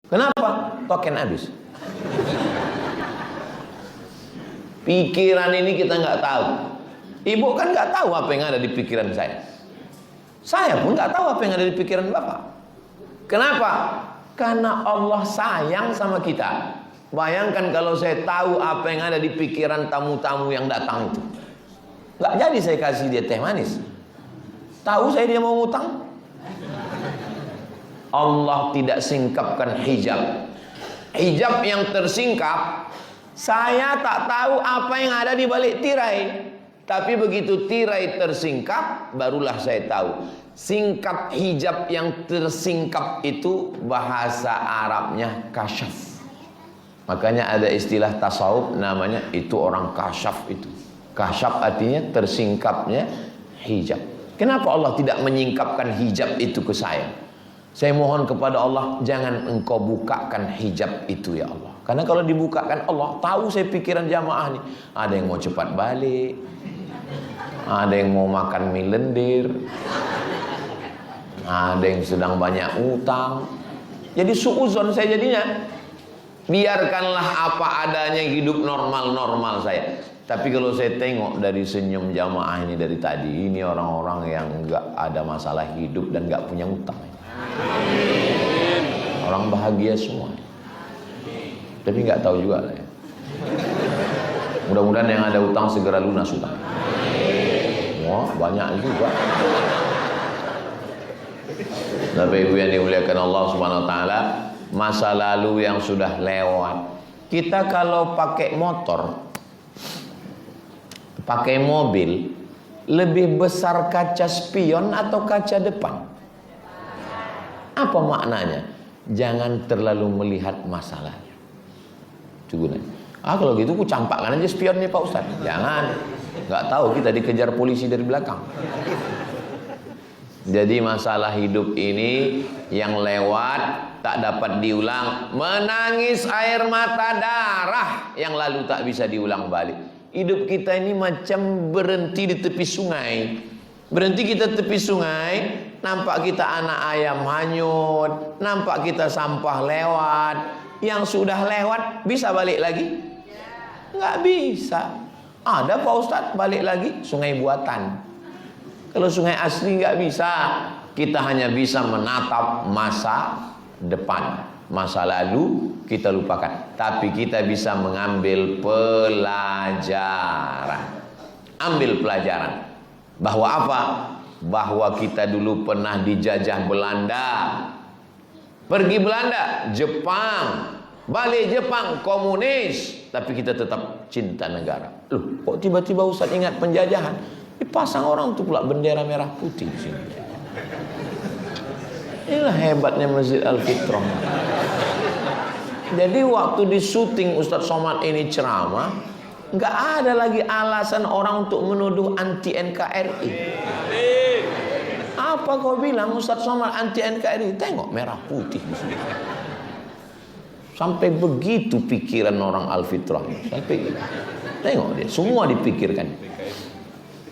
Kenapa? Token habis. Pikiran ini kita nggak tahu. Ibu kan nggak tahu apa yang ada di pikiran saya. Saya pun nggak tahu apa yang ada di pikiran Bapak. Kenapa? Karena Allah sayang sama kita. Bayangkan kalau saya tahu apa yang ada di pikiran tamu-tamu yang datang itu. Nggak jadi saya kasih dia teh manis. Tahu saya dia mau ngutang. Allah tidak singkapkan hijab. Hijab yang tersingkap, saya tak tahu apa yang ada di balik tirai. Tapi begitu tirai tersingkap, barulah saya tahu. Singkap hijab yang tersingkap itu bahasa Arabnya kasyaf. Makanya ada istilah tasawuf namanya itu orang kasyaf itu. Kasyaf artinya tersingkapnya hijab. Kenapa Allah tidak menyingkapkan hijab itu ke saya? Saya mohon kepada Allah, jangan engkau bukakan hijab itu ya Allah. Karena kalau dibukakan Allah, tahu saya pikiran jamaah nih. Ada yang mau cepat balik, ada yang mau makan mie lendir, ada yang sedang banyak utang. Jadi suuzon saya jadinya. Biarkanlah apa adanya, hidup normal-normal saya. Tapi kalau saya tengok dari senyum jamaah ini dari tadi, ini orang-orang yang nggak ada masalah hidup dan nggak punya utang. Orang bahagia semua. Tapi nggak tahu juga lah ya. Mudah-mudahan yang ada utang segera lunas utang. Wah, banyak juga. Bapak Ibu yang dimuliakan Allah Subhanahu wa taala, masa lalu yang sudah lewat. Kita kalau pakai motor, pakai mobil, lebih besar kaca spion atau kaca depan? Apa maknanya? Jangan terlalu melihat masalahnya. Coba. Kalau gitu ku campakkan aja spionnya Pak Ustaz. Jangan. Nggak tahu kita dikejar polisi dari belakang. Jadi masalah hidup ini yang lewat tak dapat diulang. Menangis air mata darah yang lalu tak bisa diulang balik. Hidup kita ini macam berhenti di tepi sungai. Berhenti kita tepi sungai, nampak kita anak ayam hanyut, nampak kita sampah lewat. Yang sudah lewat bisa balik lagi? Nggak bisa. Ada Pak Ustadz balik lagi? Sungai buatan. Kalau sungai asli nggak bisa. Kita hanya bisa menatap masa depan. Masa lalu kita lupakan. Tapi kita bisa mengambil pelajaran. Ambil pelajaran. Bahwa apa? Bahwa kita dulu pernah dijajah Belanda. Pergi Belanda, Jepang, balik Jepang, komunis. Tapi kita tetap cinta negara. Loh, kok tiba-tiba Ustaz ingat penjajahan? Dipasang orang tuh pula bendera merah putih di sini. Inilah hebatnya Masjid Al-Fitrah. Jadi waktu di syuting Ustaz Somad ini ceramah, nggak ada lagi alasan orang untuk menuduh anti NKRI. Apa kau bilang Ustaz Somad anti NKRI? Tengok merah putih di sini. Sampai begitu pikiran orang Al-Fitrah. Sampai tengok dia, semua dipikirkan.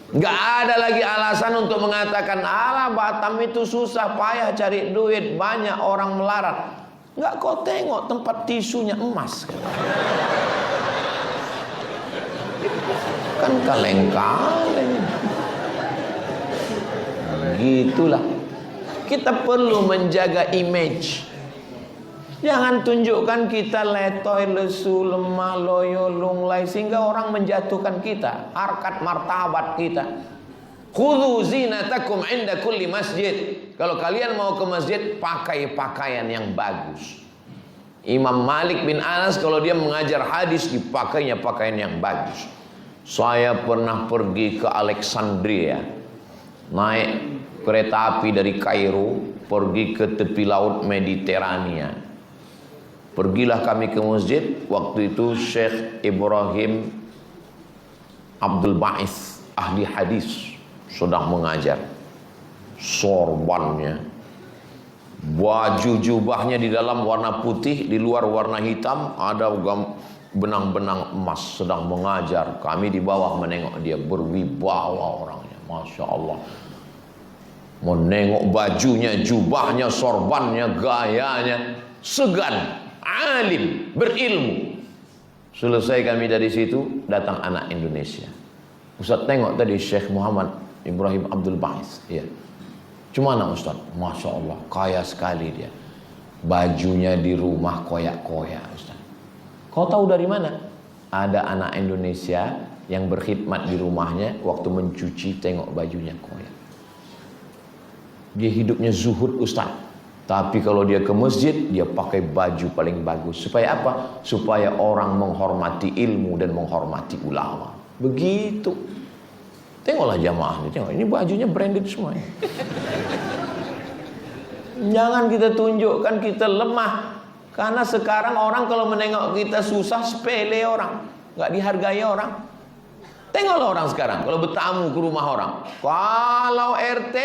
Nggak ada lagi alasan untuk mengatakan alah Batam itu susah payah cari duit, banyak orang melarat. Nggak, kau tengok tempat tisunya emas. Kan kaleng-kaleng. Gitulah. Kita perlu menjaga image. Jangan tunjukkan kita letoy, lesu, lemah, loyo, lunglai sehingga orang menjatuhkan kita, harkat martabat kita. Khudhu zinatakum inda kulli masjid. Kalau kalian mau ke masjid, pakai pakaian yang bagus. Imam Malik bin Anas kalau dia mengajar hadis dipakainya pakaian yang bagus. Saya pernah pergi ke Alexandria, naik kereta api dari Kairo, pergi ke tepi laut Mediterania. Pergilah kami ke masjid. Waktu itu Syekh Ibrahim Abdul Ba'is, ahli hadis, sedang mengajar. Sorbannya, baju jubahnya di dalam warna putih, di luar warna hitam, ada benang-benang emas, sedang mengajar. Kami di bawah menengok dia, berwibawa orangnya, Masya Allah. Menengok bajunya, jubahnya, sorbannya, gayanya. segan, alim, berilmu. Selesai kami dari situ, datang anak Indonesia. Ustaz tengok tadi Syekh Muhammad Ibrahim Abdul Ba'is. Ya. Cuma anak Ustaz, Masya Allah, kaya sekali dia. Bajunya di rumah koyak-koyak Ustaz. Kau tahu dari mana? Ada anak Indonesia yang berkhidmat di rumahnya, waktu mencuci tengok bajunya koyak. Dia hidupnya zuhud Ustaz. Tapi kalau dia ke masjid, dia pakai baju paling bagus. Supaya apa? Supaya orang menghormati ilmu dan menghormati ulama. Begitu. Tengoklah jamaah ini, tengok. Ini bajunya branded semua. Jangan kita tunjukkan kita lemah. Karena sekarang orang kalau menengok kita susah, sepele orang. Nggak dihargai orang. Tengoklah orang sekarang. Kalau bertamu ke rumah orang. Kalau RT,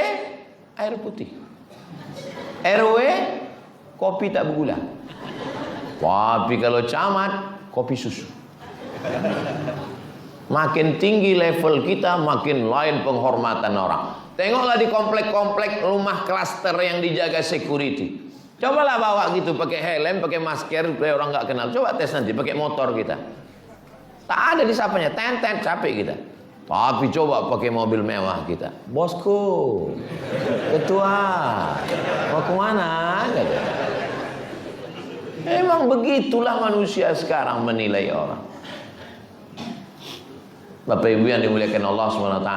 air putih. RW, kopi tak bergula. Tapi kalau camat, kopi susu. Makin tinggi level kita, makin lain penghormatan orang. Tengoklah di komplek-komplek rumah klaster yang dijaga security. Cobalah bawa gitu, pakai helm, pakai masker, supaya orang nggak kenal. Coba tes nanti, pakai motor kita. Tak ada disapanya, tent, capek kita. Tapi coba pakai mobil mewah kita. Bosku, ketua, mau kemana? Emang begitulah manusia sekarang menilai orang. Bapak Ibu yang dimuliakan Allah SWT,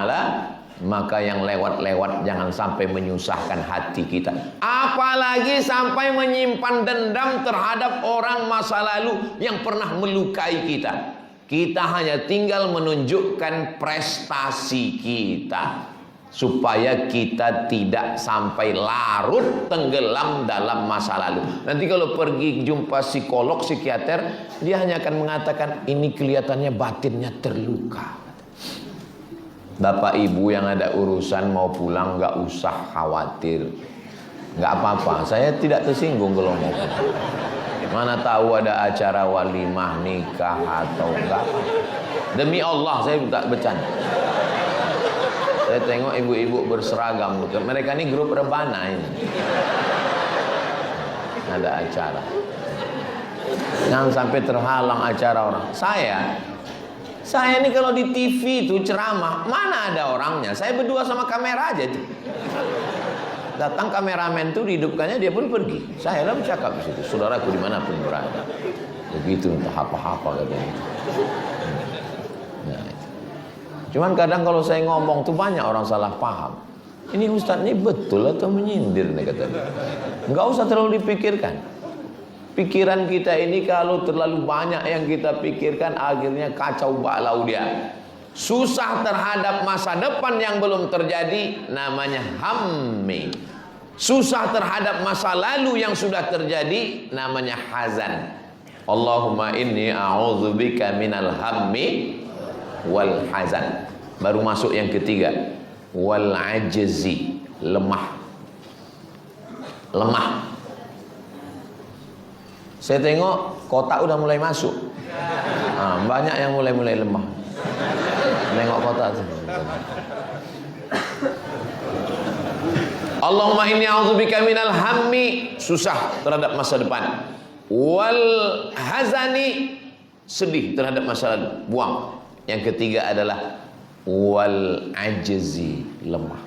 maka yang lewat-lewat jangan sampai menyusahkan hati kita. Apalagi sampai menyimpan dendam terhadap orang masa lalu yang pernah melukai kita. Kita hanya tinggal menunjukkan prestasi kita supaya kita tidak sampai larut tenggelam dalam masa lalu. Nanti kalau pergi jumpa psikolog, psikiater, dia hanya akan mengatakan ini kelihatannya batinnya terluka. Bapak Ibu yang ada urusan mau pulang nggak usah khawatir, nggak apa-apa. Saya tidak tersinggung kalau mau pulang. Mana tahu ada acara walimah nikah atau enggak. Demi Allah saya tak bercanda. Saya tengok ibu-ibu berseragam. Mereka ini grup rebana ini. Ada acara. Jangan sampai terhalang acara orang. Saya ini kalau di TV itu ceramah, mana ada orangnya? Saya berdua sama kamera aja tuh. Datang kameramen itu dihidupkannya, dia pun pergi. Saya lah bercakap di situ. Saudaraku dimanapun berada. Begitu entah apa-apa katanya. Nah, cuman kadang kalau saya ngomong tuh banyak orang salah paham. Ini Ustaz ini betul atau menyindir nih katanya. Enggak usah terlalu dipikirkan. Pikiran kita ini kalau terlalu banyak yang kita pikirkan, akhirnya kacau balau dia. Susah terhadap masa depan yang belum terjadi, namanya hammi. Susah terhadap masa lalu yang sudah terjadi, namanya hazan. Allahumma inni a'udzubika minal hammi wal hazan. Baru masuk yang ketiga, wal ajzi, lemah. Lemah. Saya tengok kotak udah mulai masuk. Banyak yang mulai lemah. Nengok kota tuh. Allahumma inni a'udzubika minal hammi, susah terhadap masa depan. Wal hazani, sedih terhadap masa lalu, buang. Yang ketiga adalah wal ajzi, lemah.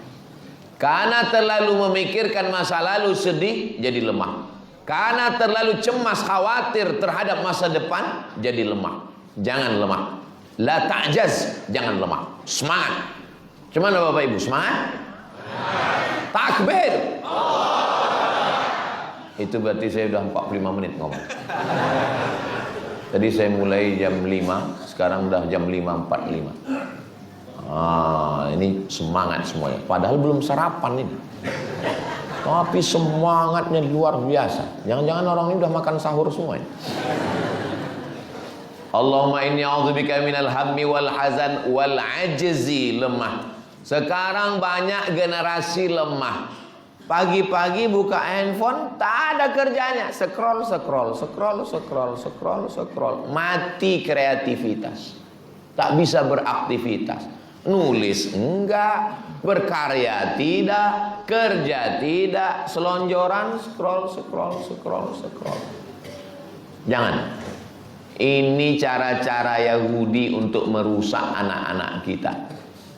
Karena terlalu memikirkan masa lalu, sedih, jadi lemah. Karena terlalu cemas, khawatir terhadap masa depan, jadi lemah. Jangan lemah. La ta'jaz, jangan lemah. Semangat. Cuman Bapak Ibu, semangat? Takbir. Itu berarti saya udah 45 menit ngomong. Tadi saya mulai jam 5, sekarang udah jam 5.45. Ini semangat semuanya. Padahal belum sarapan ini. Tapi semangatnya luar biasa. Jangan-jangan orang ini udah makan sahur semuanya. Allahumma inni a'udzubika minal hammi wal hazan wal ajzi, lemah. Sekarang banyak generasi lemah. Pagi-pagi buka handphone, tak ada kerjanya. Scroll. Mati kreativitas. Tak bisa beraktivitas. nulis enggak, berkarya tidak, kerja tidak, selonjoran, scroll. Jangan. Ini cara-cara Yahudi untuk merusak anak-anak kita.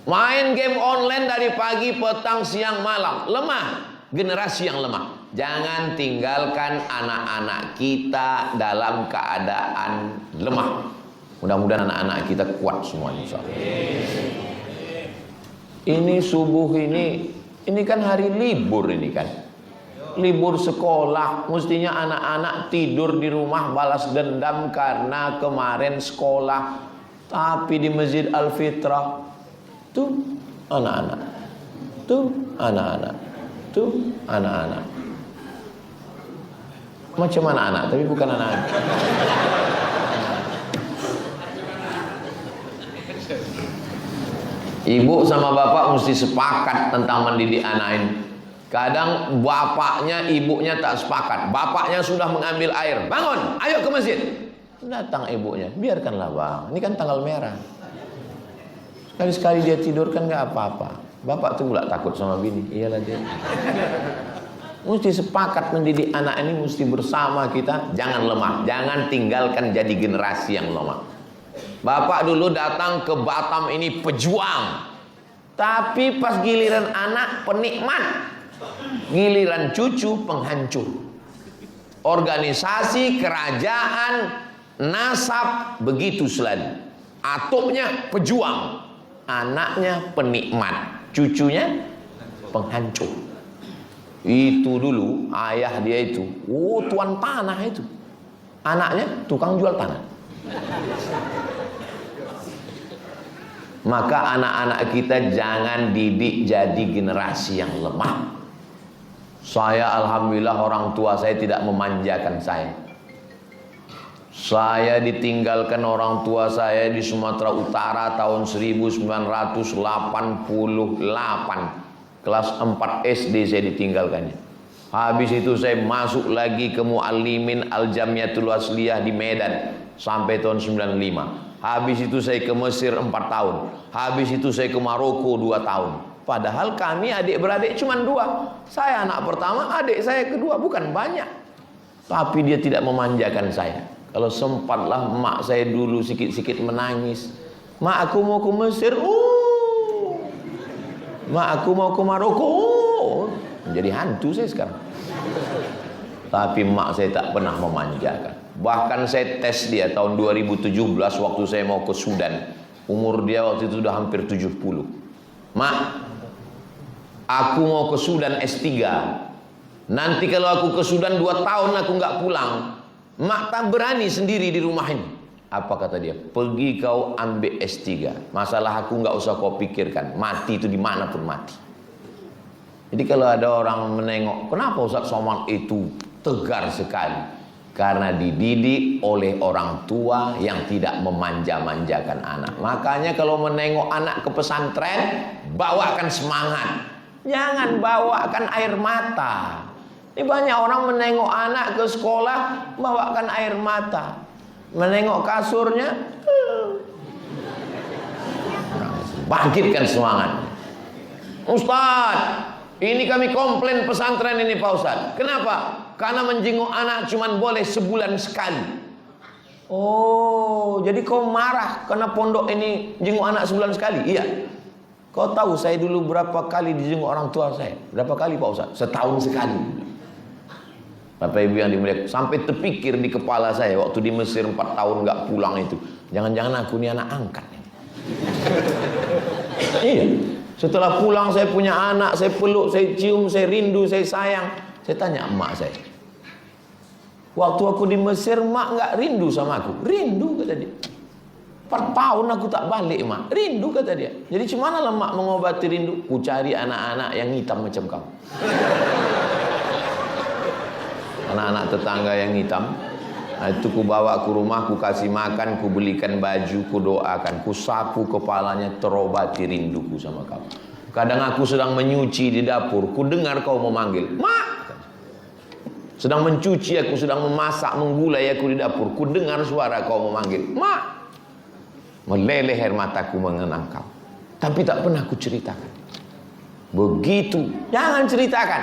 Main game online dari pagi, petang, siang, malam. Lemah. Generasi yang lemah. Jangan tinggalkan anak-anak kita dalam keadaan lemah. Mudah-mudahan anak-anak kita kuat semuanya. Ini subuh ini kan hari libur ini kan. Libur sekolah, mestinya anak-anak tidur di rumah balas dendam karena kemarin sekolah. Tapi di Masjid Al-Fitrah tuh anak-anak. Tuh anak-anak. Tuh anak-anak. Macam anak-anak, tapi bukan anak-anak. Ibu sama bapak mesti sepakat tentang mendidik anak ini. Kadang bapaknya, ibunya tak sepakat. Bapaknya sudah mengambil air. Bangun, ayo ke masjid. Datang ibunya, biarkanlah bang. Ini kan tanggal merah. Sekali-sekali dia tidur kan gak apa-apa. Bapak tuh pula takut sama bini. Iyalah dia. Mesti sepakat mendidik anak ini, mesti bersama kita. Jangan lemah, jangan tinggalkan jadi generasi yang lemah. Bapak dulu datang ke Batam ini pejuang. Tapi pas giliran anak penikmat. Giliran cucu penghancur. Organisasi, kerajaan, nasab begitu selalu. Atuknya pejuang, anaknya penikmat, cucunya penghancur. Itu dulu ayah dia itu, tuan tanah itu. Anaknya tukang jual tanah. Maka anak-anak kita jangan didik jadi generasi yang lemah. Saya alhamdulillah orang tua saya tidak memanjakan saya. Saya ditinggalkan orang tua saya di Sumatera Utara tahun 1988. Kelas 4 SD saya ditinggalkannya. Habis itu saya masuk lagi ke Muallimin Al-Jamiatul Wasliyah di Medan sampai tahun 95. Habis itu saya ke Mesir 4 tahun. Habis itu saya ke Maroko 2 tahun. Padahal kami adik-beradik cuma 2. Saya anak pertama, adik saya kedua, bukan banyak. Tapi dia tidak memanjakan saya. Kalau sempatlah mak saya dulu sikit-sikit menangis. Mak aku mau ke Mesir. Mak aku mau ke Maroko. Menjadi hantu saya sekarang. Tapi mak saya tak pernah memanjakan. Bahkan saya tes dia tahun 2017 waktu saya mau ke Sudan. Umur dia waktu itu sudah hampir 70. Mak, aku mau ke Sudan S3. Nanti kalau aku ke Sudan 2 tahun aku nggak pulang. Mak tak berani sendiri di rumah ini. Apa kata dia? Pergi kau ambil S3. Masalah aku nggak usah kau pikirkan. Mati itu dimanapun mati. Jadi kalau ada orang menengok, kenapa Ustaz Somad itu tegar sekali? Karena dididik oleh orang tua yang tidak memanja-manjakan anak. Makanya kalau menengok anak ke pesantren, bawakan semangat. Jangan bawakan air mata. Ini banyak orang menengok anak ke sekolah, bawakan air mata. Menengok kasurnya, bangkitkan semangat. Ustaz, ini kami komplain pesantren ini Pak Ustaz. Kenapa? Karena menjenguk anak cuma boleh sebulan sekali. Oh, jadi kau marah karena pondok ini jenguk anak sebulan sekali? Iya. Kau tahu saya dulu berapa kali dijenguk orang tua saya? Berapa kali Pak Ustaz? Setahun sekali. Bapak Ibu yang dimuliakan, sampai terpikir di kepala saya waktu di Mesir 4 tahun nggak pulang itu, jangan-jangan aku ini anak angkat. Iya. Setelah pulang saya punya anak, saya peluk, saya cium, saya rindu, saya sayang. Saya tanya emak saya, waktu aku di Mesir mak nggak rindu sama aku? Rindu kata dia. 4 tahun aku tak balik mak. Rindu kata dia. Jadi gimana lah mak mengobati rindu? Ku cari anak-anak yang hitam macam kamu. Anak-anak tetangga yang hitam. Nah, itu ku bawa ke rumah, ku kasih makan, ku belikan baju, ku doakan, ku sapu kepalanya, terobati rinduku sama kamu. Kadang aku sedang menyuci di dapur, ku dengar kau memanggil, mak. Sedang mencuci aku, sedang memasak, menggulai aku di dapur, ku dengar suara kau memanggil, mak. Meleleh air mataku mengenang kau. Tapi tak pernah aku ceritakan. Begitu, jangan ceritakan.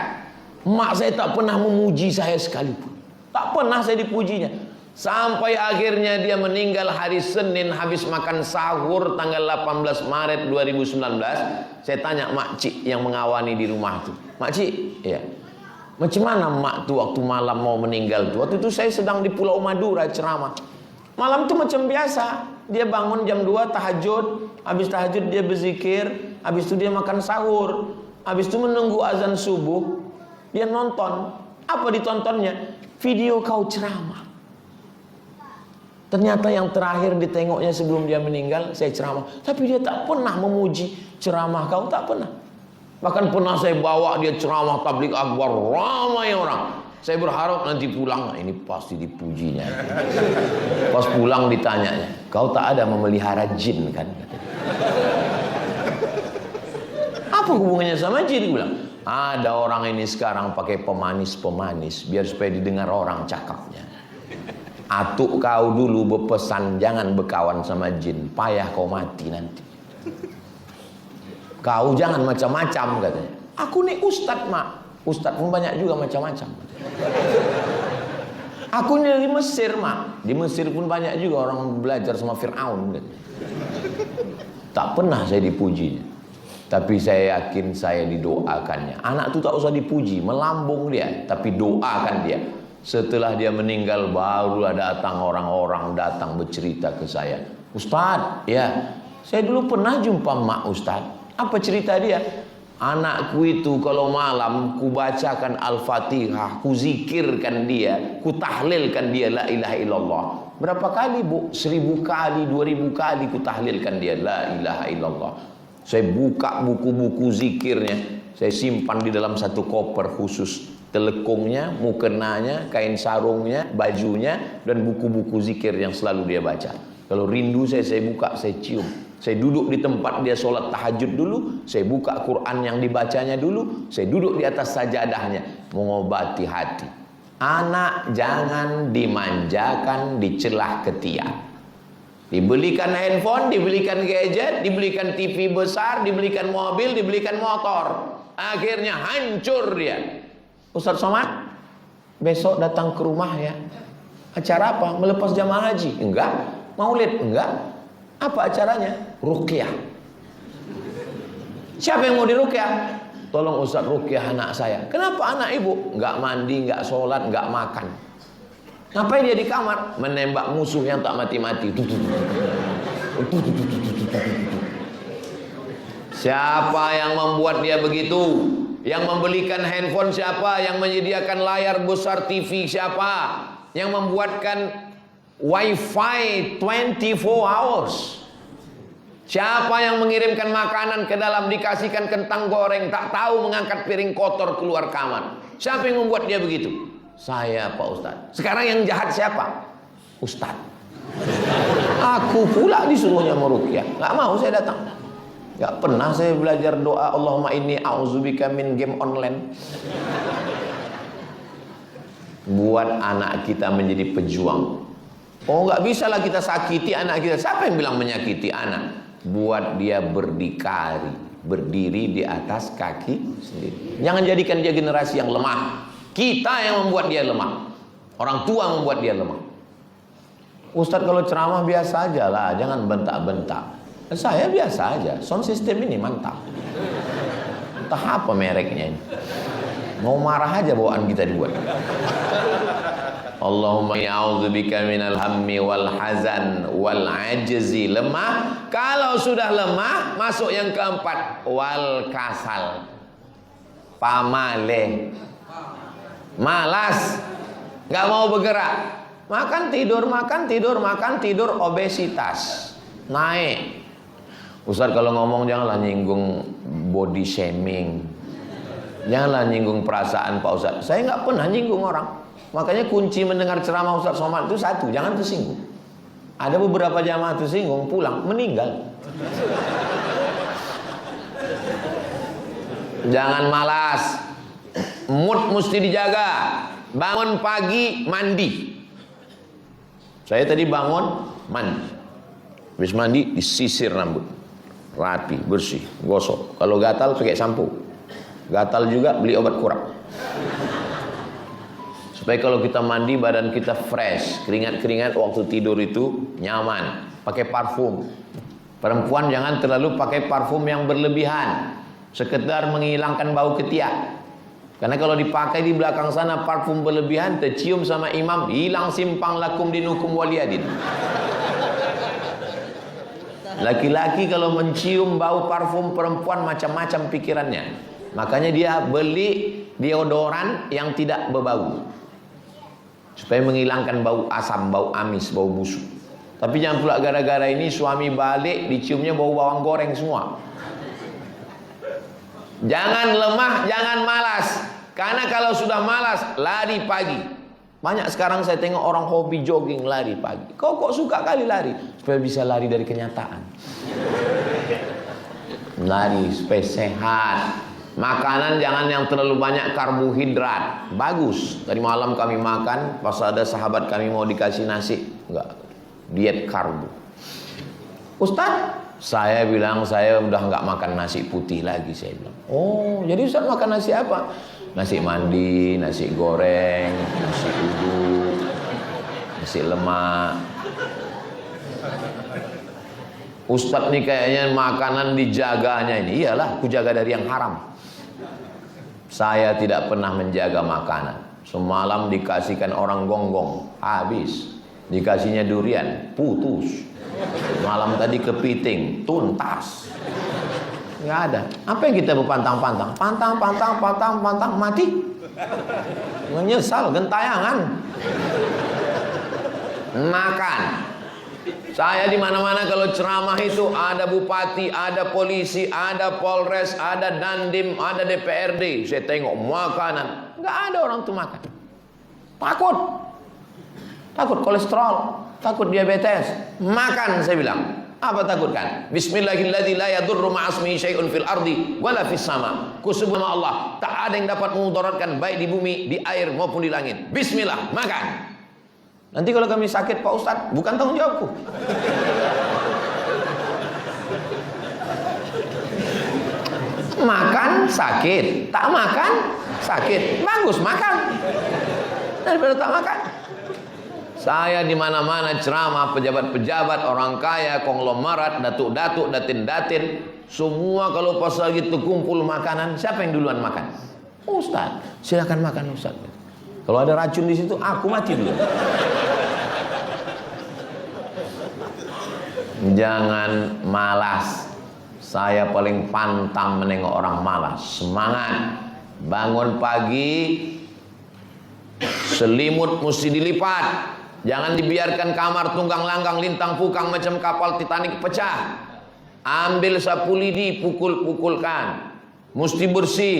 Mak saya tak pernah memuji saya sekalipun. Tak pernah saya dipujinya. Sampai akhirnya dia meninggal hari Senin habis makan sahur tanggal 18 Maret 2019. Saya tanya Mak Cik yang mengawani di rumah itu. Mak Cik, ya. Macam mana Mak tu waktu malam mau meninggal tu? Waktu itu saya sedang di Pulau Madura ceramah. Malam tu macam biasa. Dia bangun jam 2 tahajud. Habis tahajud dia berzikir. Habis itu dia makan sahur. Habis itu menunggu azan subuh. Dia nonton. Apa ditontonnya? Video kau ceramah. Ternyata yang terakhir ditengoknya sebelum dia meninggal, saya ceramah. Tapi dia tak pernah memuji ceramah kau, tak pernah. Bahkan pernah saya bawa dia ceramah tabligh akbar, ramai orang. Saya berharap nanti pulang, ini pasti dipujinya. Pas pulang ditanyanya, kau tak ada memelihara jin kan? Apa hubungannya sama jin? Dia bilang, ada orang ini sekarang pakai pemanis-pemanis, biar supaya didengar orang cakapnya. Atuk kau dulu berpesan jangan berkawan sama jin, payah kau mati nanti. Kau jangan macam-macam katanya. Aku nih ustad Mak. Ustad pun banyak juga macam-macam. Aku ini dari Mesir Mak. Di Mesir pun banyak juga orang belajar sama Fir'aun katanya. Tak pernah saya dipuji. Tapi saya yakin saya didoakannya. Anak itu tak usah dipuji, melambung dia, tapi doakan dia. Setelah dia meninggal barulah datang orang-orang datang bercerita ke saya. Ustaz, ya, saya dulu pernah jumpa Mak Ustaz. Apa cerita dia? Anakku itu kalau malam ku bacakan Al-Fatihah, ku zikirkan dia, ku tahlilkan dia la ilaha illallah. Berapa kali Bu? 1000 kali, 2000 kali ku tahlilkan dia la ilaha illallah. Saya buka buku-buku zikirnya, saya simpan di dalam satu koper khusus. Telekungnya, mukenanya, kain sarungnya, bajunya, dan buku-buku zikir yang selalu dia baca. Kalau rindu saya buka, saya cium. Saya duduk di tempat dia sholat tahajud dulu, saya buka Quran yang dibacanya dulu, saya duduk di atas sajadahnya, mengobati hati. Anak jangan dimanjakan, dicelah ketiak. Dibelikan handphone, dibelikan gadget, dibelikan TV besar, dibelikan mobil, dibelikan motor. Akhirnya hancur dia. Ustaz Somad, besok datang ke rumah ya. Acara apa? Melepas jamaah haji? Enggak. Maulid? Enggak. Apa acaranya? Ruqyah. Siapa yang mau diruqyah? Tolong Ustaz ruqyah anak saya. Kenapa anak ibu? Enggak mandi, enggak sholat, enggak makan. Ngapain dia di kamar? Menembak musuh yang tak mati-mati. Siapa yang membuat dia begitu? Yang membelikan handphone siapa? Yang menyediakan layar besar TV siapa? Yang membuatkan wifi 24 hours? Siapa yang mengirimkan makanan ke dalam dikasihkan kentang goreng, tak tahu mengangkat piring kotor keluar kamar? Siapa yang membuat dia begitu? Saya Pak Ustadz. Sekarang yang jahat siapa? Ustadz. Aku pula disuruhnya meruqyah. Gak mau saya datang. Gak pernah saya belajar doa Allahumma inni a'udzubika min game online. Buat anak kita menjadi pejuang. Oh gak bisa lah kita sakiti anak kita. Siapa yang bilang menyakiti anak? Buat dia berdikari, berdiri di atas kaki sendiri. Jangan jadikan dia generasi yang lemah. Kita yang membuat dia lemah. Orang tua membuat dia lemah. Ustadz kalau ceramah biasa aja lah, jangan bentak-bentak. Saya biasa aja, sound system ini mantap. Entah apa mereknya ini. Mau marah aja bawaan kita dibuat. Allahumma a'udzubika minal hammi wal hazan wal ajzi. Lemah. Kalau sudah lemah, masuk yang keempat, wal kasal. Pamale. Malas. Gak mau bergerak. Makan tidur, makan tidur, makan tidur, obesitas. Naik. Ustaz kalau ngomong janganlah nyinggung body shaming. Janganlah nyinggung perasaan Pak Ustaz. Saya nggak pernah nyinggung orang. Makanya kunci mendengar ceramah Ustaz Somad itu satu, jangan tersinggung. Ada beberapa jamaah tersinggung, pulang, meninggal. Jangan malas. Mood mesti dijaga. Bangun pagi, mandi. Saya tadi bangun, mandi. Habis mandi, disisir rambut. rapi, bersih, gosok. Kalau gatal pakai sampo. Gatal juga beli obat kurap. Supaya kalau kita mandi badan kita fresh, keringat-keringat waktu tidur itu nyaman. Pakai parfum. Perempuan jangan terlalu pakai parfum yang berlebihan, sekedar menghilangkan bau ketiak. Karena kalau dipakai di belakang sana parfum berlebihan, tercium sama imam, hilang simpang lakum dinukum waliyadin. Laki-laki kalau mencium bau parfum perempuan macam-macam pikirannya. Makanya dia beli deodoran yang tidak berbau, supaya menghilangkan bau asam, bau amis, bau busuk. Tapi jangan pula gara-gara ini suami balik diciumnya bau bawang goreng semua. Jangan lemah, jangan malas. Karena kalau sudah malas, lari pagi. Banyak sekarang saya tengok orang hobi jogging, lari pagi. Kok suka kali lari? Supaya bisa lari dari kenyataan. Lari supaya sehat. Makanan jangan yang terlalu banyak karbohidrat. Bagus. Tadi malam kami makan, pas ada sahabat kami mau dikasih nasi. Enggak, diet karbo. Ustaz, saya bilang saya udah enggak makan nasi putih lagi, saya bilang. Oh, jadi Ustaz makan nasi apa? Nasi mandi, nasi goreng, nasi uduk, nasi lemak. Ustadz nih kayaknya makanan dijaganya ini. Iyalah, aku jaga dari yang haram. Saya tidak pernah menjaga makanan. Semalam dikasihkan orang gonggong, habis. Dikasihnya durian, putus. Malam tadi kepiting, tuntas. Nggak ada. Apa yang kita berpantang-pantang? Pantang, mati. Menyesal, gentayangan. Makan. Saya di mana-mana kalau ceramah itu ada bupati, ada polisi, ada polres, ada dandim, ada DPRD. Saya tengok makanan, nggak ada orang tuh makan. Takut kolesterol, takut diabetes. Makan, saya bilang. Apa takutkan? Bismillahirrahmanirrahim, la yadurru ma'asmihi syai'un fil ardi wala fis sama. Kusebut nama Allah, tak ada yang dapat memudaratkan baik di bumi, di air maupun di langit. Bismillah, makan. Nanti kalau kami sakit Pak Ustadz, bukan tanggung jawabku. Makan sakit, tak makan sakit. Bagus makan daripada tak makan. Saya di mana-mana ceramah, pejabat-pejabat, orang kaya, konglomerat, datuk-datuk, datin-datin, semua kalau pas lagi terkumpul makanan, siapa yang duluan makan? Ustaz, silakan makan Ustaz. Kalau ada racun di situ, aku mati dulu. Jangan malas. Saya paling pantang menengok orang malas. Semangat. Bangun pagi, selimut mesti dilipat. Jangan dibiarkan kamar tunggang langgang lintang pukang macam kapal Titanic pecah. Ambil sapu lidi, pukul-pukulkan. Mesti bersih.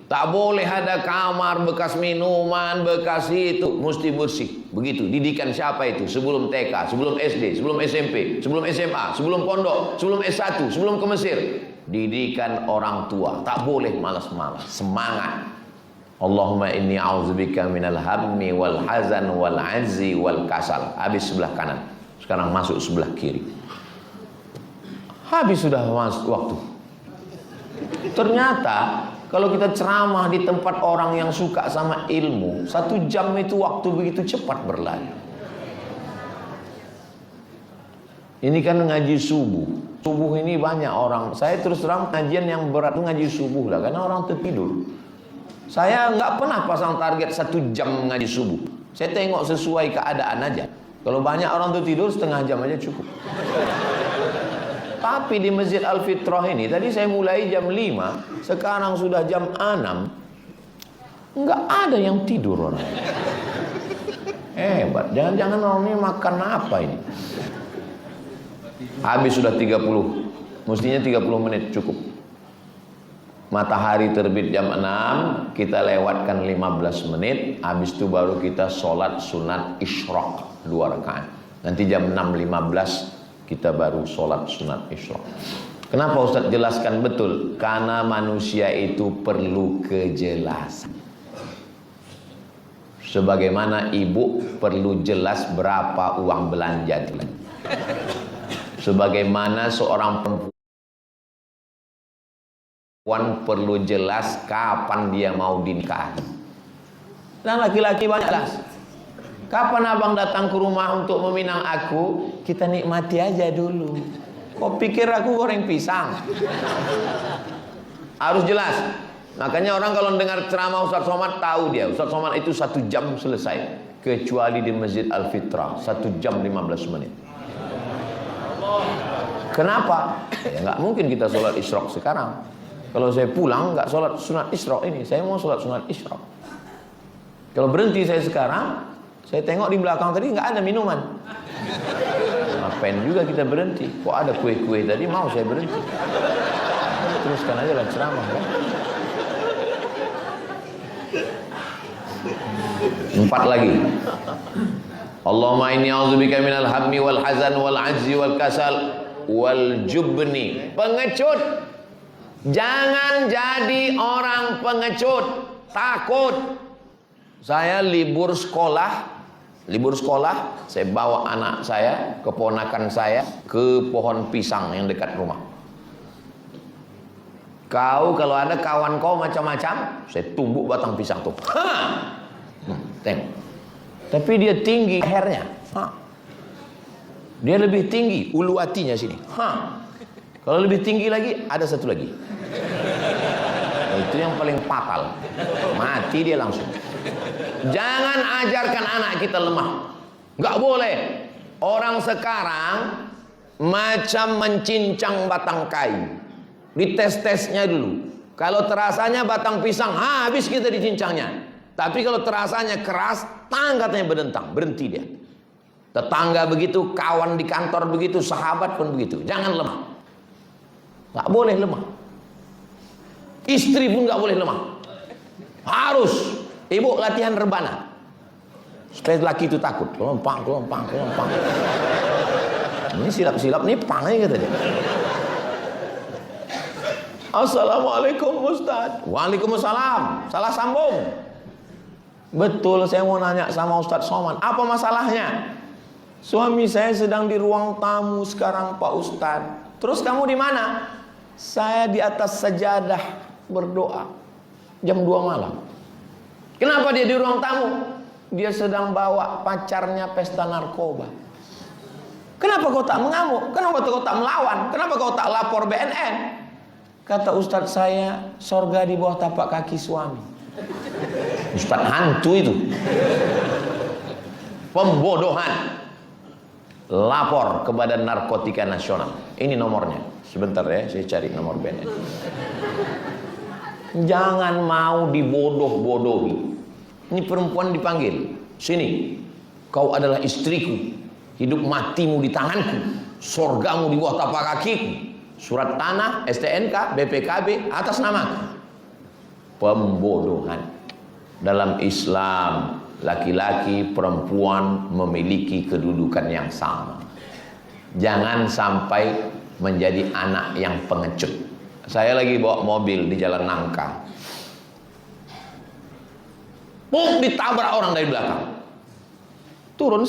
Tak boleh ada kamar bekas minuman, bekas itu, mesti bersih. Begitu, didikan siapa itu? Sebelum TK, sebelum SD, sebelum SMP, sebelum SMA, sebelum pondok, sebelum S1, sebelum ke Mesir. Didikan orang tua, tak boleh malas-malas. Semangat. Allahumma inni a'udzubika minal hammi wal hazan wal azzi wal kasal. Habis sebelah kanan. Sekarang masuk sebelah kiri. Habis sudah waktu. Ternyata kalau kita ceramah di tempat orang yang suka sama ilmu, 1 jam itu waktu begitu cepat berlalu. Ini kan ngaji subuh. Subuh ini banyak orang. Saya terus terang kajian yang berat itu ngaji subuh lah, karena orang tertidur. Saya nggak pernah pasang target 1 jam ngaji subuh. Saya tengok sesuai keadaan aja. Kalau banyak orang tertidur, setengah jam aja cukup. Tapi di Masjid Al-Fitrah ini, tadi saya mulai jam 5, sekarang sudah jam 6. Nggak ada yang tidur orang. Hebat, jangan-jangan orang ini makan apa ini? Habis sudah 30, mestinya 30 menit cukup. Matahari terbit jam 6, kita lewatkan 15 menit, habis itu baru kita sholat sunat isyraq 2 rakaat. Nanti jam 6.15 kita baru sholat sunat isyraq. Kenapa Ustaz jelaskan betul? Karena manusia itu perlu kejelasan. Sebagaimana ibu perlu jelas berapa uang belanja. Sebagaimana seorang perempuan perlu jelas kapan dia mau dinikahi. Dan laki-laki banyak jelas. Kapan abang datang ke rumah untuk meminang aku? Kita nikmati aja dulu. Kok pikir aku goreng pisang? Harus jelas. Makanya orang kalau dengar ceramah Ustaz Somad tahu dia. Ustaz Somad itu 1 jam selesai. Kecuali di Masjid Al-Fitrah 1 jam 15 menit. Kenapa? Ya nggak mungkin kita sholat isyraq sekarang. Kalau saya pulang nggak sholat sunat isyraq ini, saya mau sholat sunat isyraq. Kalau berhenti saya sekarang, saya tengok di belakang tadi nggak ada minuman. Ngapain juga kita berhenti? Kok ada kue-kue tadi, mau saya berhenti. Teruskan aja lah ceramah. Ya. 4 lagi. Allahumma inni a'udzubika minal hammi wal hazan wal ajzi wal kasal wal jubni. Pengecut. Jangan jadi orang pengecut, takut. Saya libur sekolah, saya bawa anak saya, keponakan saya ke pohon pisang yang dekat rumah. Kau kalau ada kawan kau macam-macam, saya tumbuk batang pisang tuh. Tengok. Tapi dia tinggi lehernya. Dia lebih tinggi ulu hatinya sini. Kalau lebih tinggi lagi ada satu lagi. Itu yang paling fatal. Mati dia langsung. Jangan ajarkan anak kita lemah. Nggak boleh. Orang sekarang macam mencincang batang kayu. Dites-tesnya dulu. Kalau terasanya batang pisang, habis kita dicincangnya. Tapi kalau terasanya keras, katanya berdentang, berhenti dia. Tetangga begitu, kawan di kantor begitu, sahabat pun begitu. Jangan lemah. Nggak boleh lemah. Istri pun nggak boleh lemah. Harus. Ibu latihan rebana. Supaya laki itu takut. Kelompang. Ini silap-silap nih, pang aja kata dia. Assalamualaikum Ustaz. Waalaikumsalam. Salah sambung. Betul, saya mau nanya sama Ustaz Somad. Apa masalahnya? Suami saya sedang di ruang tamu sekarang Pak Ustaz. Terus kamu di mana? Saya di atas sajadah berdoa. Jam 2 malam. Kenapa dia di ruang tamu? Dia sedang bawa pacarnya pesta narkoba. Kenapa kau tak mengamuk? Kenapa kau tak melawan? Kenapa kau tak lapor BNN? Kata Ustadz saya, sorga di bawah tapak kaki suami. Ustadz hantu itu. Pembodohan. Lapor kepada Narkotika Nasional. Ini nomornya. Sebentar ya, saya cari nomor BNN. Jangan mau dibodoh-bodohi. Ini perempuan dipanggil. Sini, kau adalah istriku. Hidup matimu di tanganku. Sorgamu di bawah tapak kakiku. Surat tanah, STNK, BPKB atas namaku. Pembodohan. Dalam Islam, laki-laki, perempuan memiliki kedudukan yang sama. Jangan sampai menjadi anak yang pengecut. Saya lagi bawa mobil di Jalan Nangka. Ditabrak orang dari belakang. Turun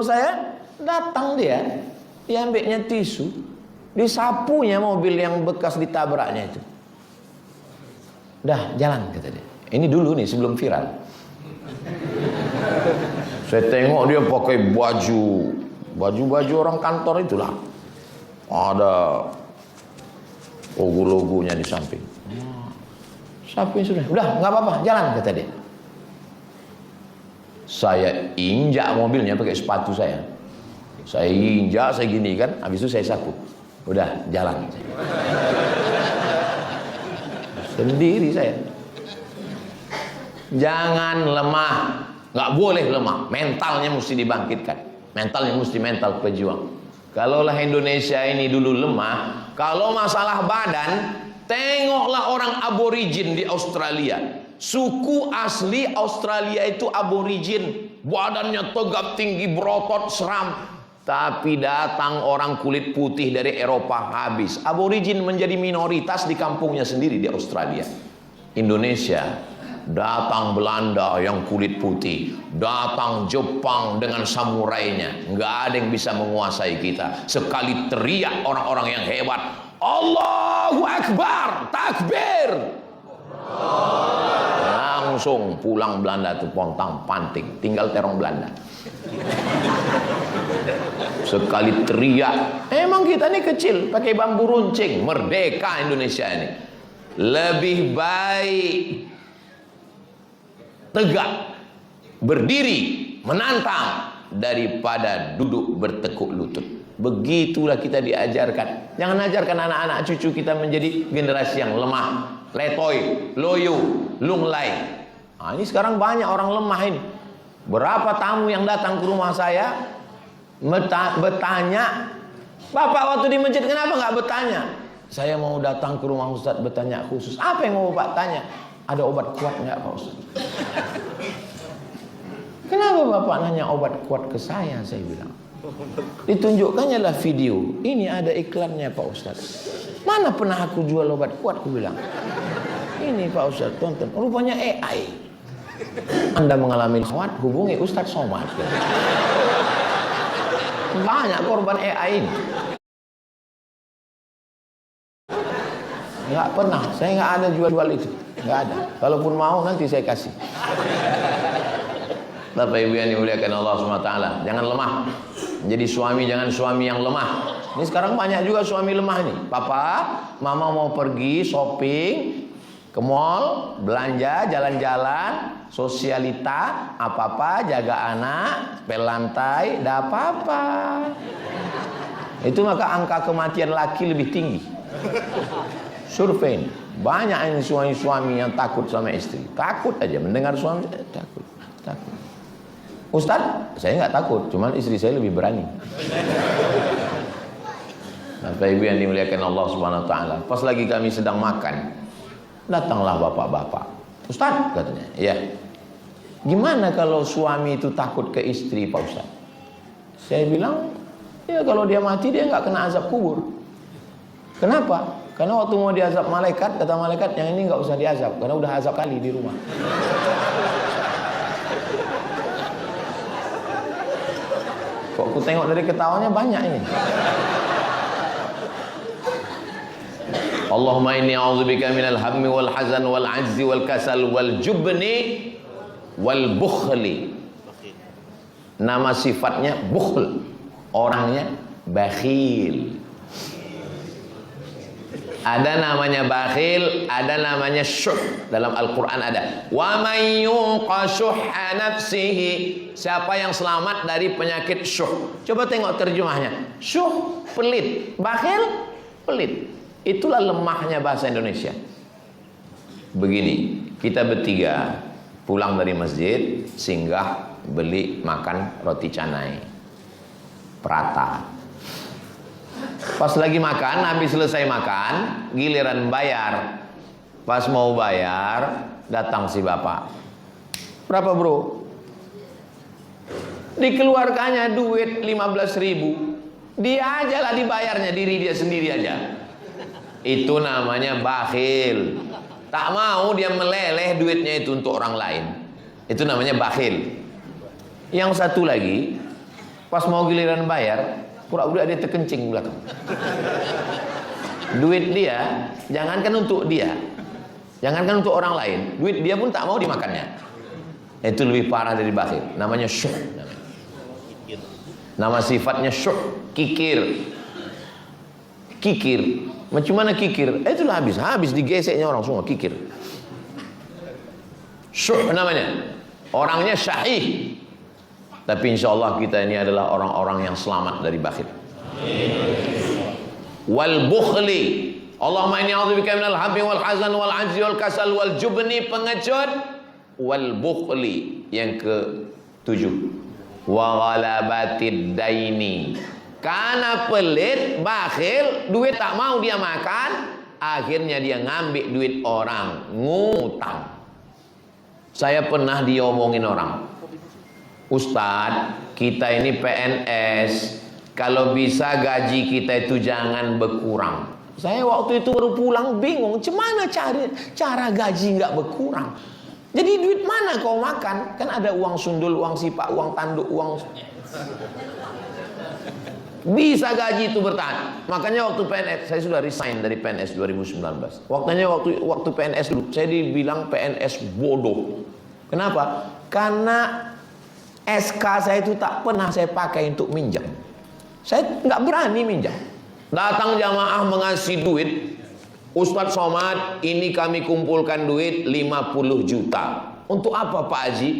saya, datang dia. Dia ambilnya tisu, disapunya mobil yang bekas ditabraknya itu. Dah jalan kata dia. Ini dulu nih sebelum viral. Saya tengok dia pakai baju orang kantor itulah. Ada logo-logonya di samping. Samping sudah. Udah nggak apa-apa, jalan kata dia. Saya injak mobilnya pakai sepatu saya. Saya injak, saya gini kan, habis itu saya sapu. Udah, jalan. Sendiri saya. Jangan lemah. Nggak boleh lemah. Mentalnya mesti dibangkitkan. Mentalnya mesti mental pejuang. Kalaulah Indonesia ini dulu lemah, kalau masalah badan, tengoklah orang aborigin di Australia. Suku asli Australia itu aborigin. Badannya tegap tinggi, berotot, seram. Tapi datang orang kulit putih dari Eropa, habis. Aborigin menjadi minoritas di kampungnya sendiri di Australia. Indonesia, datang Belanda yang kulit putih, datang Jepang dengan samurainya. Nggak ada yang bisa menguasai kita. Sekali teriak orang-orang yang hebat, Allahu Akbar, takbir. Langsung pulang Belanda tuh pontang panting, tinggal terong Belanda. Sekali teriak, emang kita ini kecil, pakai bambu runcing, merdeka Indonesia ini. Lebih baik tegak, berdiri, menantang daripada duduk bertekuk lutut. Begitulah kita diajarkan. Jangan ajarkan anak-anak cucu kita menjadi generasi yang lemah, letoy, loyo, lunglai. Nah, ini sekarang banyak orang lemah ini. Berapa tamu yang datang ke rumah saya bertanya, Bapak waktu di masjid kenapa nggak bertanya? Saya mau datang ke rumah Ustadz bertanya khusus. Apa yang mau Bapak tanya? Ada obat kuat nggak Pak Ustadz? Kenapa Bapak nanya obat kuat ke saya? Saya bilang. Ditunjukkannya lah video. Ini ada iklannya Pak Ustadz. Mana pernah aku jual obat kuat? Aku bilang. Ini Pak Ustadz tonton. Rupanya AI. Anda mengalami khawat, hubungi Ustadz Somad. Banyak korban AI ini. Nggak pernah, saya nggak ada jual-jual itu, nggak ada. Kalaupun mau nanti saya kasih. Bapak Ibu yang dimuliakan Allah SWT, jangan lemah. Jadi suami jangan suami yang lemah. Ini sekarang banyak juga suami lemah nih. Papa, mama mau pergi shopping, ke mall, belanja, jalan-jalan, sosialita, apa-apa, jaga anak, pel lantai, dah apa-apa. Itu maka angka kematian laki lebih tinggi. Survei, banyak ini suami-suami yang takut sama istri. Takut aja mendengar suami, takut. Ustadz, saya nggak takut, cuman istri saya lebih berani. Bapak Ibu yang dimuliakan Allah Subhanahu Wa Taala, pas lagi kami sedang makan, datanglah bapak-bapak. Ustadz katanya, ya. Gimana kalau suami itu takut ke istri Pak Ustadz? Saya bilang, ya kalau dia mati dia nggak kena azab kubur. Kenapa? Karena waktu mau diazab malaikat, kata malaikat yang ini nggak usah diazab, karena udah azab kali di rumah. Kok aku tengok dari ketawanya banyak ini. Allahumma inni a'udzubika minal hammi wal hazan wal ajzi wal kasal wal jubni wal bukhli. Nama sifatnya bukhl, orangnya bakhil. Ada namanya bakhil, ada namanya syuh. Dalam Al-Quran ada. Wa may yuqa syuhha nafsihi. Siapa yang selamat dari penyakit syuh. Coba tengok terjemahnya. Syuh, pelit. Bakhil, pelit. Itulah lemahnya bahasa Indonesia. Begini, kita bertiga pulang dari masjid, singgah beli makan roti canai prata. Pas lagi makan, habis selesai makan, giliran bayar. Pas mau bayar, datang si bapak. Berapa bro? Dikeluarkannya duit 15.000. Dia aja lah dibayarnya, diri dia sendiri aja. Itu namanya bakhil. Tak mau dia meleleh duitnya itu untuk orang lain. Itu namanya bakhil. Yang satu lagi, pas mau giliran bayar, pura-pura dia terkencing belakang. Duit dia, jangankan untuk dia, jangankan untuk orang lain, duit dia pun tak mau dimakannya. Itu lebih parah dari bakhil. Namanya syuh. Nama sifatnya syuh, kikir. Kikir. Macam mana kikir? Itulah habis digeseknya orang semua kikir. Syuh namanya. Orangnya syahih. Tapi insya Allah kita ini adalah orang-orang yang selamat dari bakhil. Wal bukhli. Allahumma inni a'udzubika minal hammi wal hazan wal ajzi wal kasal wal jubni, pengecut. Wal bukhli, yang ke-7. Wa ghalabatid daini. Karena pelit, bakhil, duit tak mau dia makan, akhirnya dia ngambil duit orang, ngutang. Saya pernah diomongin orang, Ustadz, kita ini PNS, kalau bisa gaji kita itu jangan berkurang. Saya waktu itu baru pulang bingung, gimana cara gaji nggak berkurang? Jadi duit mana kau makan? Kan ada uang sundul, uang sipak, uang tanduk, uang Bisa gaji itu bertahan. Makanya waktu PNS, saya sudah resign dari PNS 2019. Waktu PNS dulu, saya dibilang PNS bodoh. Kenapa? Karena SK saya itu tak pernah saya pakai untuk minjam. Saya nggak berani minjam. Datang jamaah mengasih duit, Ustadz Somad, ini kami kumpulkan duit 50 juta. Untuk apa Pak Haji?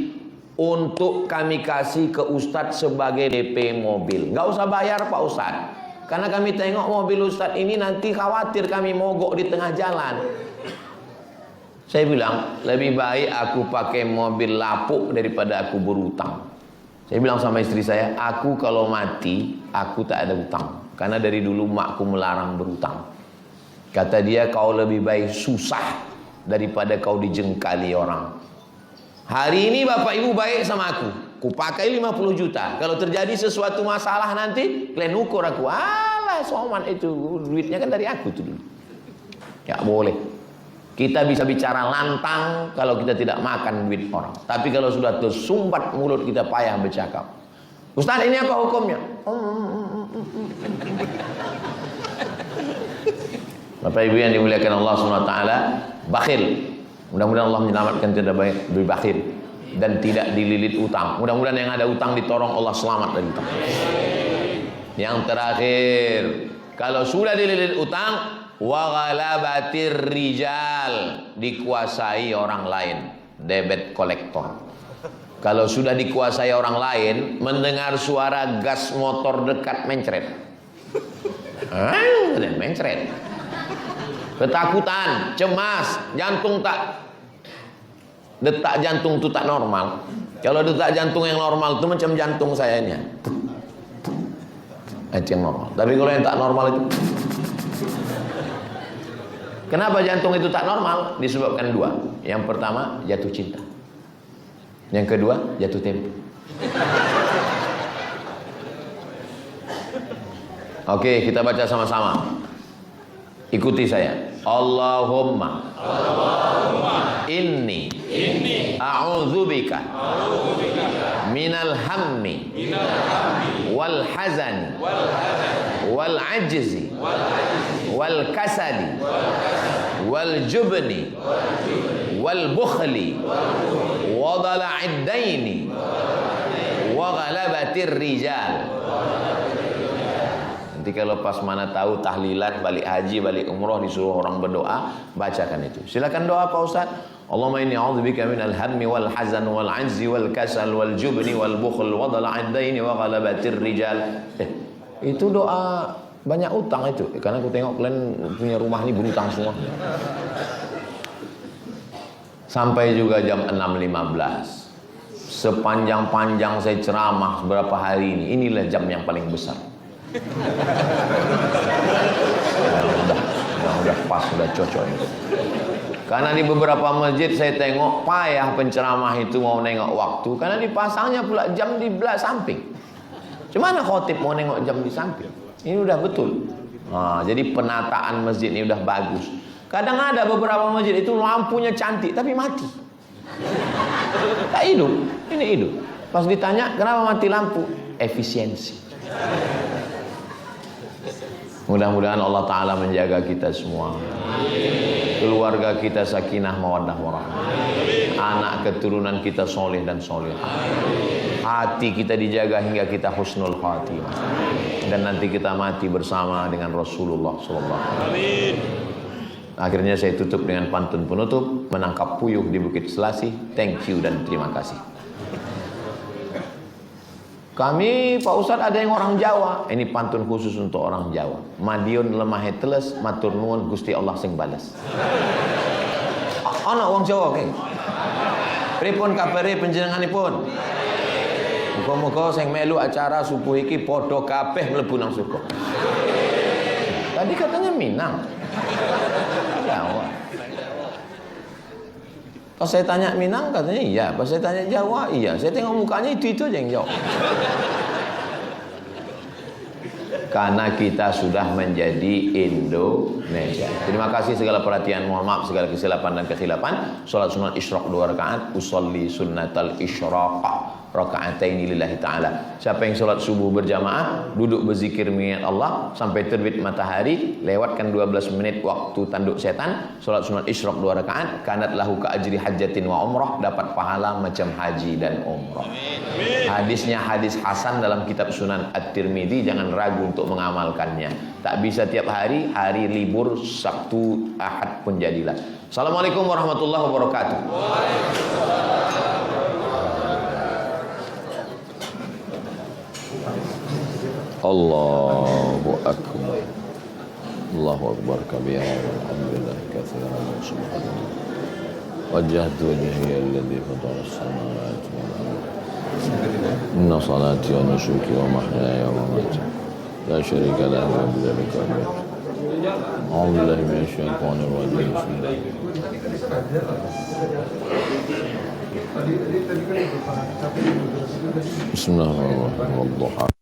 Untuk kami kasih ke Ustadz sebagai DP mobil. Nggak usah bayar Pak Ustadz. Karena kami tengok mobil Ustadz ini nanti khawatir kami mogok di tengah jalan. Saya bilang, lebih baik aku pakai mobil lapuk daripada aku berutang. Saya bilang sama istri saya, aku kalau mati, aku tak ada utang. Karena dari dulu makku melarang berutang. Kata dia, kau lebih baik susah daripada kau dijengkali orang. Hari ini bapak ibu baik sama aku, ku pakai 50 juta. Kalau terjadi sesuatu masalah nanti, kalian ukur aku. Alah Somad itu, duitnya kan dari aku tuh dulu. Ya boleh. Kita bisa bicara lantang kalau kita tidak makan duit orang. Tapi kalau sudah tersumbat mulut kita payah bercakap. Ustaz ini apa hukumnya? Bapak ibu yang dimuliakan Allah SWT, bakhil. Mudah-mudahan Allah menyelamatkan tidak lebih bakhil dan tidak dililit utang. Mudah-mudahan yang ada utang ditolong Allah selamat dari utang. Yang terakhir, kalau sudah dililit utang, wa ghalabatir rijal, dikuasai orang lain, debit kolektor. Kalau sudah dikuasai orang lain, mendengar suara gas motor dekat mencret. Dan mencret. Ketakutan, cemas, jantung detak jantung itu tak normal. Kalau detak jantung yang normal itu macam jantung saya ini. Itu yang normal. Tapi kalau yang tak normal itu, kenapa jantung itu tak normal? Disebabkan dua. Yang pertama, jatuh cinta. Yang kedua, jatuh tempo. Oke, kita baca sama-sama. Ikuti saya. Allahumma inni a'udzubika minal hammi wal hazani wal ajzi wal kasali wal jubni wal bukhli wa dhala'id daini wa ghalabatir rijal. Nanti kalau pas mana tahu tahlilan, balik haji, balik umroh, disuruh orang berdoa, bacakan itu. Silakan doa Pak Ustaz. Allahumma inni a'udzubika minal hammi wal hazan wal ajzi wal kasal wal jubni wal bukhl wa dhala'id daini wa ghalabatir rijal. Itu doa banyak utang itu. Karena aku tengok kalian punya rumah ini berutang semua. Sampai juga jam 6.15. Sepanjang-panjang saya ceramah beberapa hari ini, inilah jam yang paling besar. udah pas, udah cocok ini. Karena di beberapa masjid saya tengok payah penceramah itu mau nengok waktu, karena dipasangnya pula jam di belah samping. Cuman khotib mau nengok jam di samping. Ini udah betul. Nah, jadi penataan masjid ini udah bagus. Kadang ada beberapa masjid itu lampunya cantik tapi mati. Tak hidup, ini hidup. Pas ditanya kenapa mati lampu, efisiensi. Mudah-mudahan Allah Ta'ala menjaga kita semua. Keluarga kita sakinah mawaddah warahmah. Anak keturunan kita soleh dan solehah. Hati kita dijaga hingga kita husnul khatimah. Dan nanti kita mati bersama dengan Rasulullah SAW. Akhirnya saya tutup dengan pantun penutup. Menangkap puyuh di Bukit Selasih. Thank you dan terima kasih. Kami Pak Ustadz ada yang orang Jawa. Ini pantun khusus untuk orang Jawa. Madiun lemah teles, matur nuwun Gusti Allah sing balas. Ana wong Jawa keng. Pripun kabare panjenenganipun? Muga-muga sing melu acara subuh iki padha kabeh mlebu nang surga. Tadi katanya Minang. Jawa. Pas saya tanya Minang katanya iya, pas saya tanya Jawa iya. Saya tengok mukanya itu aja yang jawab. Karena kita sudah menjadi Indonesia. Terima kasih segala perhatian, mohon maaf segala kesilapan dan kekhilapan. Salat sunat isyraq 2 rakaat, usolli sunnatal isyraq. raka'ataini lillahi ta'ala. Siapa yang sholat subuh berjamaah, duduk berzikir mengingat Allah sampai terbit matahari, lewatkan 12 menit waktu tanduk setan, sholat sunat isyraq 2 rakaat, kanat lahu ka ajri hajjatin wa umrah, dapat pahala macam haji dan umrah. Hadisnya hadis hasan dalam kitab Sunan At-Tirmidzi, jangan ragu untuk mengamalkannya. Tak bisa tiap hari, hari libur Sabtu Ahad pun jadilah. Assalamualaikum warahmatullahi wabarakatuh. Allahu akbar. Allahu akbar kabira walhamdulillah katsiran wa subhanallah. Wajjahtu wajhiya alladhi fatara as-samawati wal ardh. Inna salati wa nusuki wa mahyaya wa mamati la syarika lahu wa bidzalika umirtu. A'udzu billahi minasy syaithanir rajim. Bismillahirrahmanirrahim.